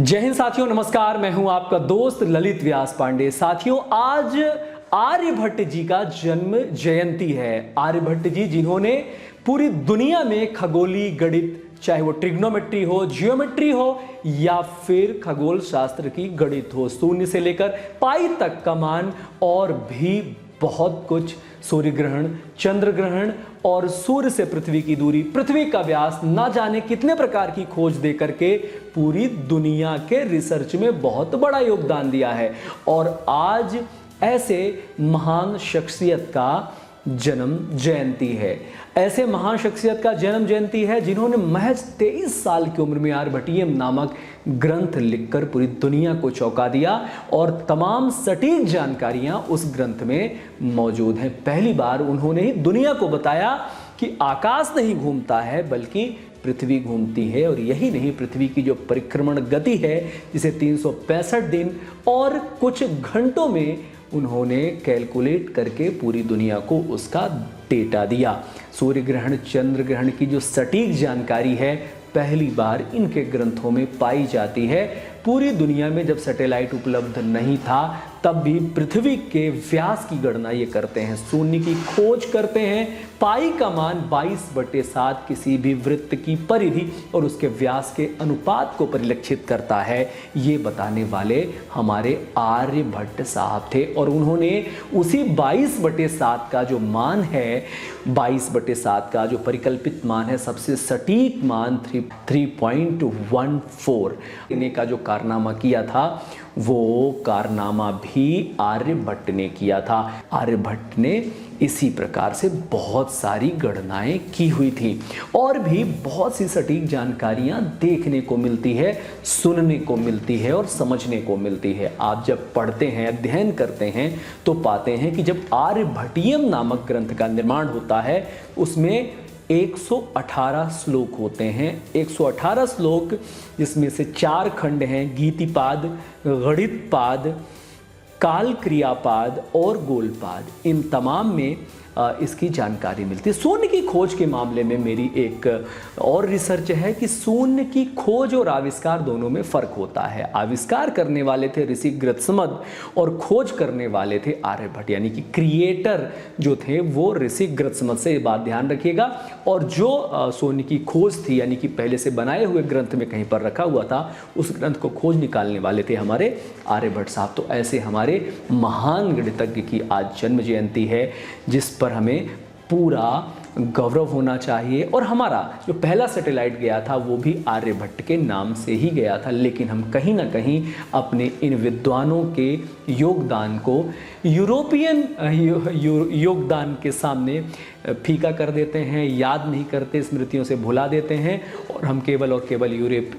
जय हिंद साथियों, नमस्कार। मैं हूं आपका दोस्त ललित व्यास पांडे। साथियों, आज आर्यभट्ट जी का जन्म जयंती है। आर्यभट्ट जी जिन्होंने पूरी दुनिया में खगोलीय गणित, चाहे वो ट्रिग्नोमेट्री हो, जियोमेट्री हो या फिर खगोल शास्त्र की गणित हो, शून्य से लेकर पाई तक का मान और भी बहुत कुछ, सूर्य ग्रहण, चंद्र ग्रहण और सूर्य से पृथ्वी की दूरी, पृथ्वी का व्यास, ना जाने कितने प्रकार की खोज दे करके पूरी दुनिया के रिसर्च में बहुत बड़ा योगदान दिया है। और आज ऐसे महान शख्सियत का जन्म जयंती है। ऐसे महान शख्सियत का जन्म जयंती है जिन्होंने महज 23 साल की उम्र में आर्यभट्टियम नामक ग्रंथ लिखकर पूरी दुनिया को चौंका दिया और तमाम सटीक जानकारियां उस ग्रंथ में मौजूद हैं। पहली बार उन्होंने ही दुनिया को बताया कि आकाश नहीं घूमता है बल्कि पृथ्वी घूमती है। और यही नहीं, पृथ्वी की जो परिक्रमण गति है जिसे 365 दिन और कुछ घंटों में उन्होंने कैलकुलेट करके पूरी दुनिया को उसका डेटा दिया। सूर्य ग्रहण, चंद्र ग्रहण की जो सटीक जानकारी है पहली बार इनके ग्रंथों में पाई जाती है। पूरी दुनिया में जब सैटेलाइट उपलब्ध नहीं था तब भी पृथ्वी के व्यास की गणना ये करते हैं, शून्य की खोज करते हैं। पाई का मान 22/7 किसी भी वृत्त की परिधि और उसके व्यास के अनुपात को परिलक्षित करता है, ये बताने वाले हमारे आर्यभट्ट साहब थे। और उन्होंने उसी 22/7 का जो मान है, 22/7 का जो परिकल्पित मान है, सबसे सटीक मान 3.14 इन्हें का जो कारनामा किया था, वो कारनामा भी आर्यभट्ट ने किया था। आर्यभट्ट ने इसी प्रकार से बहुत सारी गणनाएं की हुई थी और भी बहुत सी सटीक जानकारियां देखने को मिलती है, सुनने को मिलती है और समझने को मिलती है। आप जब पढ़ते हैं, अध्ययन करते हैं तो पाते हैं कि जब आर्यभट्टियम नामक ग्रंथ का निर्माण होता है उसमें 118 श्लोक होते हैं। 118 श्लोक जिसमें से 4 खंड हैं, गीतिपाद, गणितपाद, काल क्रियापाद और गोलपाद। इन तमाम में इसकी जानकारी मिलती है। शून्य की खोज के मामले में मेरी एक और रिसर्च है कि शून्य की खोज और आविष्कार दोनों में फ़र्क होता है। आविष्कार करने वाले थे ऋषि गृत्समद और खोज करने वाले थे आर्यभट्ट, यानी कि क्रिएटर जो थे वो ऋषि गृत्समद से, ये बात ध्यान रखिएगा। और जो शून्य की खोज थी, यानी कि पहले से बनाए हुए ग्रंथ में कहीं पर रखा हुआ था, उस ग्रंथ को खोज निकालने वाले थे हमारे आर्यभट्ट साहब। तो ऐसे हमारे महान गणितज्ञ की आज जन्म जयंती है जिस पर हमें पूरा गौरव होना चाहिए। और हमारा जो पहला सैटेलाइट गया था वो भी आर्यभट्ट के नाम से ही गया था, लेकिन हम कहीं ना कहीं अपने इन विद्वानों के योगदान को यूरोपियन योगदान के सामने फीका कर देते हैं, याद नहीं करते, स्मृतियों से भुला देते हैं और हम केवल और केवल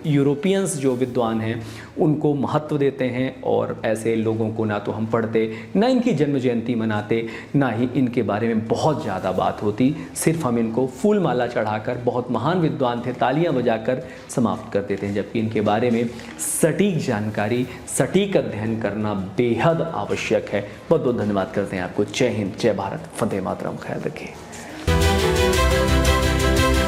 यूरोपियंस जो विद्वान हैं उनको महत्व देते हैं। और ऐसे लोगों को ना तो हम पढ़ते, ना इनकी जन्म जयंती मनाते, ना ही इनके बारे में बहुत ज़्यादा बात होती। सिर्फ हम इनको फूल माला चढ़ाकर, बहुत महान विद्वान थे, तालियां बजाकर समाप्त कर देते हैं, जबकि इनके बारे में सटीक जानकारी, सटीक अध्ययन करना बेहद आवश्यक है। बहुत बहुत धन्यवाद करते हैं आपको। जय हिंद, जय भारत, वंदे मातरम। ख्याल रखिए।